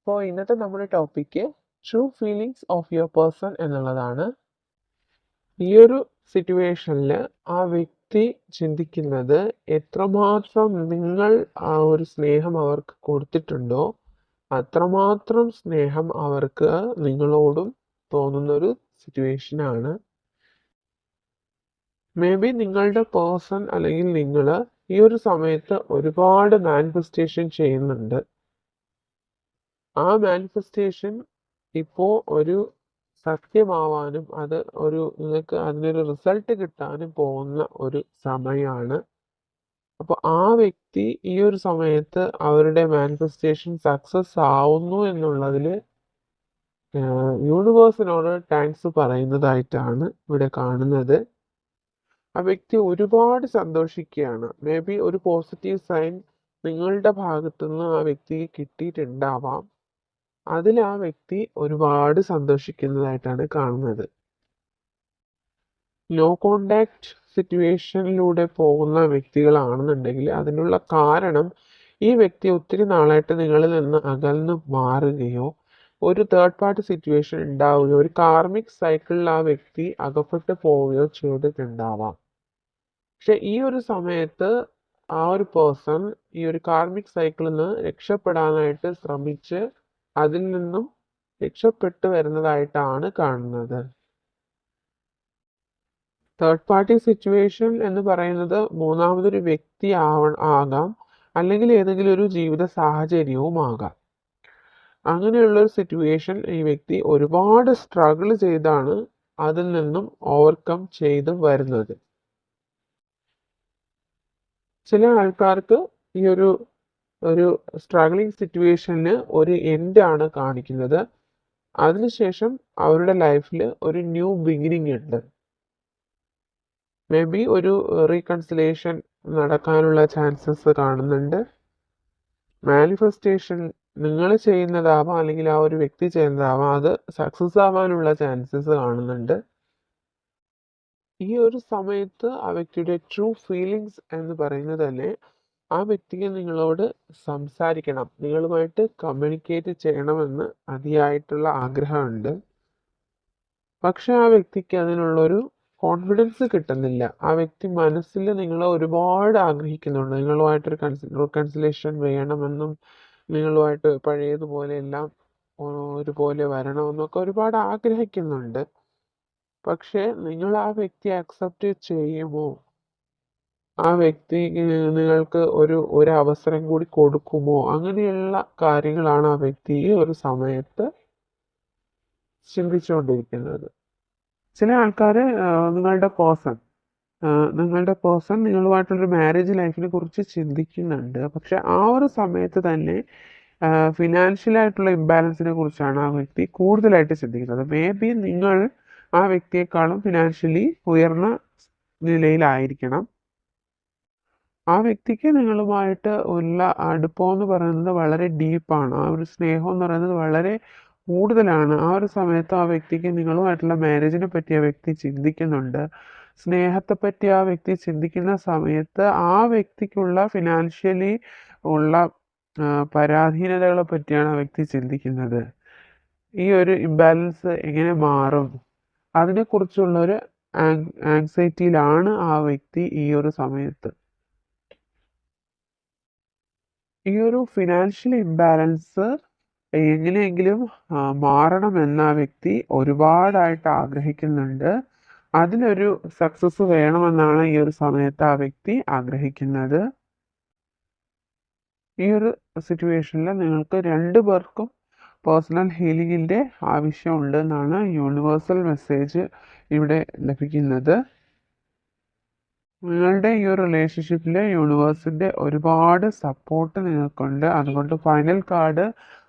അപ്പോൾ ഇന്നത്തെ നമ്മുടെ topic true feelings of your person എന്നുള്ളതാണ്. ഈ ഒരു സിറ്റുവേഷനിൽ ആ വ്യക്തി ചിന്തിക്കുന്നത് എത്രമാത്രം നിങ്ങൾ ആ ഒരു സ്നേഹം അവർക്ക് കൊടുത്തിട്ടുണ്ടോ അത്രമാത്രം സ്നേഹം അവർക്ക് നിങ്ങളോടും തോന്നുന്നൊരു സിറ്റുവേഷനാണ്. മേ ബി നിങ്ങളുടെ പേഴ്സൺ അല്ലെങ്കിൽ നിങ്ങൾ ഈ ഒരു സമയത്ത് ഒരുപാട് മാനിഫെസ്റ്റേഷൻ ചെയ്യുന്നുണ്ട്. ആ മാനിഫെസ്റ്റേഷൻ ഇപ്പോൾ ഒരു സത്യമാവാനും അത് നിങ്ങൾക്ക് അതിനൊരു റിസൾട്ട് കിട്ടാനും പോകുന്ന ഒരു സമയമാണ്. അപ്പോൾ ആ വ്യക്തി ഈ ഒരു സമയത്ത് അവരുടെ മാനിഫെസ്റ്റേഷൻ സക്സസ് ആവുന്നു എന്നുള്ളതിൽ യൂണിവേഴ്സിനോട് താങ്ക്സ് പറയുന്നതായിട്ടാണ് ഇവിടെ കാണുന്നത്. ആ വ്യക്തി ഒരുപാട് സന്തോഷിക്കുകയാണ്. മേ ബി ഒരു പോസിറ്റീവ് സൈൻ നിങ്ങളുടെ ഭാഗത്തുനിന്ന് ആ വ്യക്തിക്ക് കിട്ടിയിട്ടുണ്ടാവാം. അതിൽ ആ വ്യക്തി ഒരുപാട് സന്തോഷിക്കുന്നതായിട്ടാണ് കാണുന്നത്. നോ കോണ്ടാക്ട് സിറ്റുവേഷനിലൂടെ പോകുന്ന വ്യക്തികളാണെന്നുണ്ടെങ്കിൽ അതിനുള്ള കാരണം ഈ വ്യക്തി ഒത്തിരി നാളായിട്ട് നിങ്ങളിൽ നിന്ന് അകന്ന് മാറുകയോ ഒരു തേർഡ് പാർട്ടി സിറ്റുവേഷൻ ഉണ്ടാവുകയോ ഒരു കാർമിക് സൈക്കിളിൽ ആ വ്യക്തി അകപ്പെട്ടു പോവുകയോ ചെയ്തിട്ടുണ്ടാവാം. പക്ഷെ ഈ ഒരു സമയത്ത് ആ ഒരു പേഴ്സൺ ഈ ഒരു കാർമിക് സൈക്കിളിൽ നിന്ന് രക്ഷപ്പെടാനായിട്ട് ശ്രമിച്ച് അതിൽ നിന്നും രക്ഷപ്പെട്ടു വരുന്നതായിട്ടാണ് കാണുന്നത്. തേർഡ് പാർട്ടി സിറ്റുവേഷൻ എന്ന് പറയുന്നത് മൂന്നാമതൊരു വ്യക്തി ആകാം, അല്ലെങ്കിൽ ഏതെങ്കിലും ഒരു ജീവിത സാഹചര്യവും ആകാം. അങ്ങനെയുള്ളൊരു സിറ്റുവേഷൻ ഈ വ്യക്തി ഒരുപാട് സ്ട്രഗിൾ ചെയ്താണ് അതിൽ നിന്നും ഓവർകം ചെയ്ത് വരുന്നത്. ചില ആൾക്കാർക്ക് ഈ ഒരു സ്ട്രഗ്ലിംഗ് സിറ്റുവേഷന് ഒരു എൻഡ് ആണ് കാണിക്കുന്നത്. അതിനുശേഷം അവരുടെ ലൈഫിൽ ഒരു ന്യൂ ബിഗിനിങ് ഉണ്ട്. മേ ബി ഒരു റീകൺസിലേഷൻ നടക്കാനുള്ള ചാൻസസ് കാണുന്നുണ്ട്. മാനിഫെസ്റ്റേഷൻ നിങ്ങൾ ചെയ്യുന്നതാവാം അല്ലെങ്കിൽ ആ ഒരു വ്യക്തി ചെയ്യുന്നതാവാം, അത് സക്സസ് ആവാനുള്ള ചാൻസസ് കാണുന്നുണ്ട്. ഈ ഒരു സമയത്ത് ആ വ്യക്തിയുടെ ട്രൂ ഫീലിങ്സ് എന്ന് പറയുന്നത് തന്നെ ആ വ്യക്തിക്ക് നിങ്ങളോട് സംസാരിക്കണം, നിങ്ങളുമായിട്ട് കമ്മ്യൂണിക്കേറ്റ് ചെയ്യണമെന്ന് അതിയായിട്ടുള്ള ആഗ്രഹമുണ്ട്. പക്ഷെ ആ വ്യക്തിക്ക് അതിനുള്ളൊരു കോൺഫിഡൻസ് കിട്ടുന്നില്ല. ആ വ്യക്തി മനസ്സിൽ നിങ്ങളെ ഒരുപാട് ആഗ്രഹിക്കുന്നുണ്ട്. നിങ്ങളുമായിട്ടൊരു റീകൺസിലേഷൻ വേണമെന്നും നിങ്ങളുമായിട്ട് പഴയതുപോലെ എല്ലാം ഒരുപോലെ വരണമെന്നൊക്കെ ഒരുപാട് ആഗ്രഹിക്കുന്നുണ്ട്. പക്ഷെ നിങ്ങൾ ആ വ്യക്തിയെ അക്സെപ്റ്റ് ചെയ്യുമോ? ആ വ്യക്തി നിങ്ങൾക്ക് ഒരു അവസരം കൂടി കൊടുക്കുമോ? അങ്ങനെയുള്ള കാര്യങ്ങളാണ് ആ വ്യക്തി ഈ ഒരു സമയത്ത് ചിന്തിച്ചുകൊണ്ടിരിക്കുന്നത്. ചില ആൾക്കാർ നിങ്ങളുടെ പേഴ്സൺ നിങ്ങളുമായിട്ടുള്ളൊരു മാരേജ് ലൈഫിനെ കുറിച്ച് ചിന്തിക്കുന്നുണ്ട്. പക്ഷെ ആ ഒരു സമയത്ത് തന്നെ ഫിനാൻഷ്യലായിട്ടുള്ള ഇംബാലൻസിനെ കുറിച്ചാണ് ആ വ്യക്തി കൂടുതലായിട്ട് ചിന്തിക്കുന്നത്. മേ ബി നിങ്ങൾ ആ വ്യക്തിയെക്കാളും ഫിനാൻഷ്യലി ഉയർന്ന നിലയിലായിരിക്കണം. ആ വ്യക്തിക്ക് നിങ്ങളുമായിട്ട് ഉള്ള അടുപ്പം എന്ന് പറയുന്നത് വളരെ ഡീപ്പാണ്. ആ ഒരു സ്നേഹം എന്ന് പറയുന്നത് വളരെ കൂടുതലാണ്. ആ ഒരു സമയത്ത് ആ വ്യക്തിക്ക് നിങ്ങളുമായിട്ടുള്ള മാരേജിനെ പറ്റി ആ വ്യക്തി ചിന്തിക്കുന്നുണ്ട്. സ്നേഹത്തെ പറ്റി ആ വ്യക്തി ചിന്തിക്കുന്ന സമയത്ത് ആ വ്യക്തിക്കുള്ള ഫിനാൻഷ്യലി ഉള്ള പരാധീനതകളെ പറ്റിയാണ് ആ വ്യക്തി ചിന്തിക്കുന്നത്. ഈ ഒരു ഇംബാലൻസ് എങ്ങനെ മാറും അതിനെക്കുറിച്ചുള്ളൊരു ആങ്സൈറ്റിയിലാണ് ആ വ്യക്തി ഈ ഒരു സമയത്ത്. ഈ ഒരു ഫിനാൻഷ്യൽ ഇംബാലൻസ് എങ്ങനെയെങ്കിലും മാറണമെന്ന് ആ വ്യക്തി ഒരുപാടായിട്ട് ആഗ്രഹിക്കുന്നുണ്ട്. അതിനൊരു സക്സസ് വേണമെന്നാണ് ഈ ഒരു സമയത്ത് ആ വ്യക്തി ആഗ്രഹിക്കുന്നത്. ഈ ഒരു സിറ്റുവേഷനിൽ നിങ്ങൾക്ക് രണ്ടു പേർക്കും പേഴ്സണൽ ഹീലിങ്ങിൻ്റെ ആവശ്യമുണ്ട് എന്നാണ് യൂണിവേഴ്സൽ മെസ്സേജ് ഇവിടെ ലഭിക്കുന്നത്. നിങ്ങളുടെ ഈ ഒരു റിലേഷൻഷിപ്പിൽ യൂണിവേഴ്സിൻ്റെ ഒരുപാട് സപ്പോർട്ട് നിങ്ങൾക്കുണ്ട്. അതുകൊണ്ട് ഫൈനൽ കാർഡ്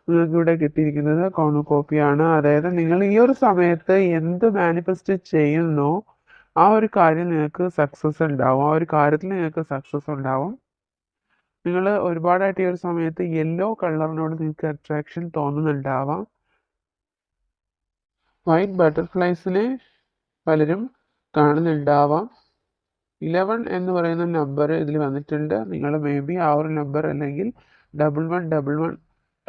നിങ്ങൾക്ക് ഇവിടെ കിട്ടിയിരിക്കുന്നത് കോണോകോപ്പിയാണ്. അതായത് നിങ്ങൾ ഈ ഒരു സമയത്ത് എന്ത് മാനിഫെസ്റ്റ് ചെയ്യുന്നോ ആ ഒരു കാര്യം നിങ്ങൾക്ക് സക്സസ് ഉണ്ടാവും. ആ ഒരു കാര്യത്തിൽ നിങ്ങൾക്ക് സക്സസ് ഉണ്ടാവും. നിങ്ങൾ ഒരുപാടായിട്ട് ഈ ഒരു സമയത്ത് യെല്ലോ കളറിനോട് നിങ്ങൾക്ക് അട്രാക്ഷൻ തോന്നുന്നുണ്ടാവാം. വൈറ്റ് ബട്ടർഫ്ലൈസിനെ പലരും കാണുന്നുണ്ടാവാം. 11 എന്ന് പറയുന്ന നമ്പർ ഇതിൽ വന്നിട്ടുണ്ട്. നിങ്ങൾ മേ ബി ആ ഒരു നമ്പർ അല്ലെങ്കിൽ 1111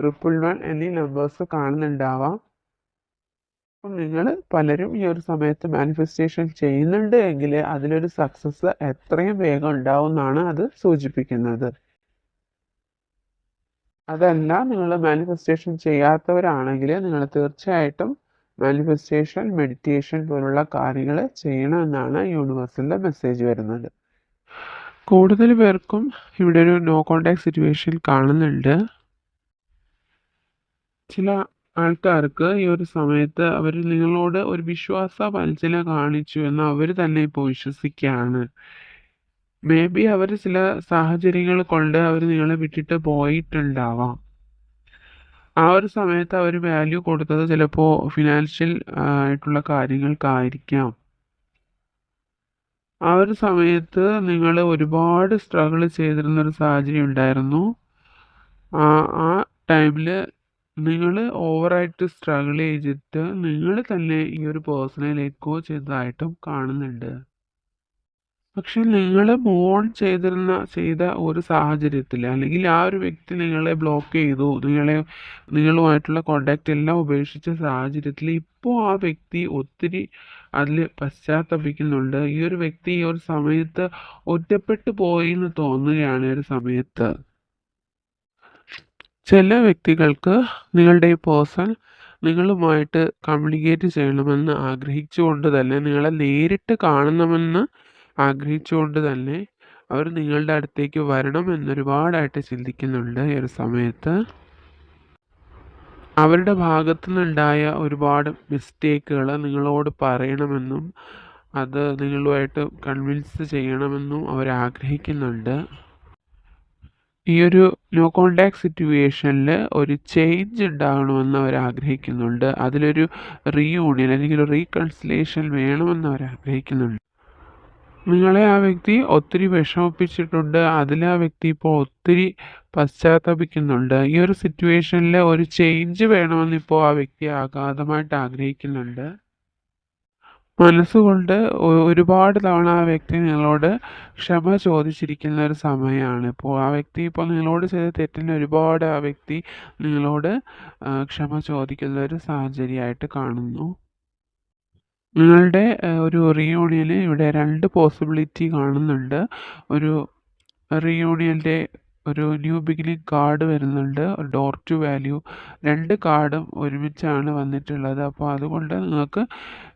111 എന്നീ നമ്പേഴ്സ് കാണുന്നുണ്ടാവാം. അപ്പം നിങ്ങൾ പലരും ഈ ഒരു സമയത്ത് മാനിഫെസ്റ്റേഷൻ ചെയ്യുന്നുണ്ട് എങ്കിൽ അതിലൊരു സക്സസ് എത്രയും വേഗം ഉണ്ടാവും എന്നാണ് അത് സൂചിപ്പിക്കുന്നത്. അതല്ല, നിങ്ങൾ മാനിഫെസ്റ്റേഷൻ ചെയ്യാത്തവരാണെങ്കിൽ നിങ്ങൾ തീർച്ചയായിട്ടും മാനിഫെസ്റ്റേഷൻ, മെഡിറ്റേഷൻ പോലുള്ള കാര്യങ്ങൾ ചെയ്യണമെന്നാണ് യൂണിവേഴ്സിൻ്റെ മെസ്സേജ് വരുന്നത്. കൂടുതൽ പേർക്കും ഇവിടെ ഒരു നോ കോണ്ടാക്ട് സിറ്റുവേഷൻ കാണുന്നുണ്ട്. ചില ആൾക്കാർക്ക് ഈ ഒരു സമയത്ത് അവർ നിങ്ങളോട് ഒരു വിശ്വാസ വഞ്ചന കാണിച്ചു എന്ന് അവർ തന്നെ ഇപ്പോൾ വിശ്വസിക്കുകയാണ്. മേ ബി അവർ ചില സാഹചര്യങ്ങൾ കൊണ്ട് അവർ നിങ്ങളെ വിട്ടിട്ട് പോയിട്ടുണ്ടാവാം. ആ ഒരു സമയത്ത് അവർ വാല്യൂ കൊടുത്തത് ചിലപ്പോൾ ഫിനാൻഷ്യൽ ആയിട്ടുള്ള കാര്യങ്ങൾക്കായിരിക്കാം. ആ ഒരു സമയത്ത് നിങ്ങൾ ഒരുപാട് സ്ട്രഗിൾ ചെയ്തിരുന്നൊരു സാഹചര്യം ഉണ്ടായിരുന്നു. ആ ടൈമിൽ നിങ്ങൾ ഓവറായിട്ട് സ്ട്രഗിൾ ചെയ്തിട്ട് നിങ്ങൾ തന്നെ ഈ ഒരു പേഴ്സണെ ലെറ്റ് ഗോ ചെയ്തതായിട്ടും കാണുന്നുണ്ട്. പക്ഷെ നിങ്ങൾ മൂവ് ഓൺ ചെയ്ത ഒരു സാഹചര്യത്തിൽ, അല്ലെങ്കിൽ ആ ഒരു വ്യക്തി നിങ്ങളെ ബ്ലോക്ക് ചെയ്തു, നിങ്ങളുമായിട്ടുള്ള കോണ്ടാക്റ്റ് എല്ലാം ഉപേക്ഷിച്ച സാഹചര്യത്തിൽ ഇപ്പോൾ ആ വ്യക്തി ഒത്തിരി അതിൽ പശ്ചാത്തപിക്കുന്നുണ്ട്. ഈ ഒരു വ്യക്തി ഈ ഒരു സമയത്ത് ഒറ്റപ്പെട്ടു പോയി എന്ന് തോന്നുകയാണ് ഈ ഒരു സമയത്ത്. ചില വ്യക്തികൾക്ക് നിങ്ങളുടെ ഈ പേഴ്സൺ നിങ്ങളുമായിട്ട് കമ്മ്യൂണിക്കേറ്റ് ചെയ്യണമെന്ന് ആഗ്രഹിച്ചുകൊണ്ട് തന്നെ, നിങ്ങളെ നേരിട്ട് കാണണമെന്ന് ആഗ്രഹിച്ചുകൊണ്ട് തന്നെ അവർ നിങ്ങളുടെ അടുത്തേക്ക് വരണം എന്നൊരുപാടായിട്ട് ചിന്തിക്കുന്നുണ്ട് ഈ ഒരു സമയത്ത്. അവരുടെ ഭാഗത്തു നിന്നുണ്ടായ ഒരുപാട് മിസ്റ്റേക്കുകൾ നിങ്ങളോട് പറയണമെന്നും അത് നിങ്ങളുമായിട്ട് കൺവിൻസ് ചെയ്യണമെന്നും അവർ ആഗ്രഹിക്കുന്നുണ്ട്. ഈ ഒരു നോ കോണ്ടാക്ട് സിറ്റുവേഷനിൽ ഒരു ചേഞ്ച് ഉണ്ടാകണമെന്ന് അവർ ആഗ്രഹിക്കുന്നുണ്ട്. അതിലൊരു റീയൂണിയൻ അല്ലെങ്കിൽ ഒരു റീകൺസിലേഷൻ വേണമെന്ന് അവർ ആഗ്രഹിക്കുന്നുണ്ട്. നിങ്ങളെ ആ വ്യക്തി ഒത്തിരി വിഷമിപ്പിച്ചിട്ടുണ്ട്. അതിൽ ആ വ്യക്തി ഇപ്പോൾ ഒത്തിരി പശ്ചാത്തപിക്കുന്നുണ്ട്. ഈ ഒരു സിറ്റുവേഷനിൽ ഒരു ചേഞ്ച് വേണമെന്ന് ഇപ്പോൾ ആ വ്യക്തി അഗാധമായിട്ട് ആഗ്രഹിക്കുന്നുണ്ട്. മനസ്സുകൊണ്ട് ഒരുപാട് തവണ ആ വ്യക്തി നിങ്ങളോട് ക്ഷമ ചോദിച്ചിരിക്കുന്ന ഒരു സമയമാണ് ഇപ്പോൾ. ആ വ്യക്തി ഇപ്പോൾ നിങ്ങളോട് ചെയ്ത തെറ്റിന് ഒരുപാട് ആ വ്യക്തി നിങ്ങളോട് ക്ഷമ ചോദിക്കുന്ന ഒരു സാഹചര്യമായിട്ട് കാണുന്നു. നിങ്ങളുടെ ഒരു റീയൂണിയന് ഇവിടെ 2 പോസിബിലിറ്റി കാണുന്നുണ്ട്. ഒരു റീയൂണിയൻ്റെ ഒരു ന്യൂ ബിഗിനിങ് കാർഡ് വരുന്നുണ്ട്, ഒരു ഡോർ ടു വാല്യൂ. 2 കാർഡും ഒരുമിച്ചാണ് വന്നിട്ടുള്ളത്. അപ്പോൾ അതുകൊണ്ട് നിങ്ങൾക്ക്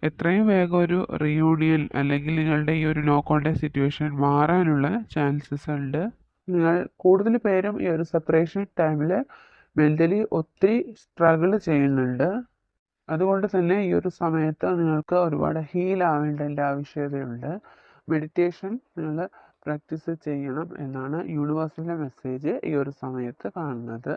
എത്രയും വേഗം ഒരു റീയൂണിയൻ അല്ലെങ്കിൽ നിങ്ങളുടെ ഈ ഒരു നോ കോണ്ടാക്ട് സിറ്റുവേഷൻ മാറാനുള്ള ചാൻസസ് ഉണ്ട്. നിങ്ങൾ കൂടുതൽ പേരും ഈ ഒരു സെപ്പറേഷൻ ടൈമിൽ മെൻ്റലി ഒത്തിരി സ്ട്രഗിൾ ചെയ്യുന്നുണ്ട്. അതുകൊണ്ട് തന്നെ ഈ ഒരു സമയത്ത് നിങ്ങൾക്ക് ഒരുപാട് ഹീൽ ആവേണ്ടതിൻ്റെ ആവശ്യകതയുണ്ട്. മെഡിറ്റേഷൻ നിങ്ങൾ പ്രാക്ടീസ് ചെയ്യണം എന്നാണ് യൂണിവേഴ്സിൻ്റെ മെസ്സേജ് ഈ ഒരു സമയത്ത് കാണുന്നത്.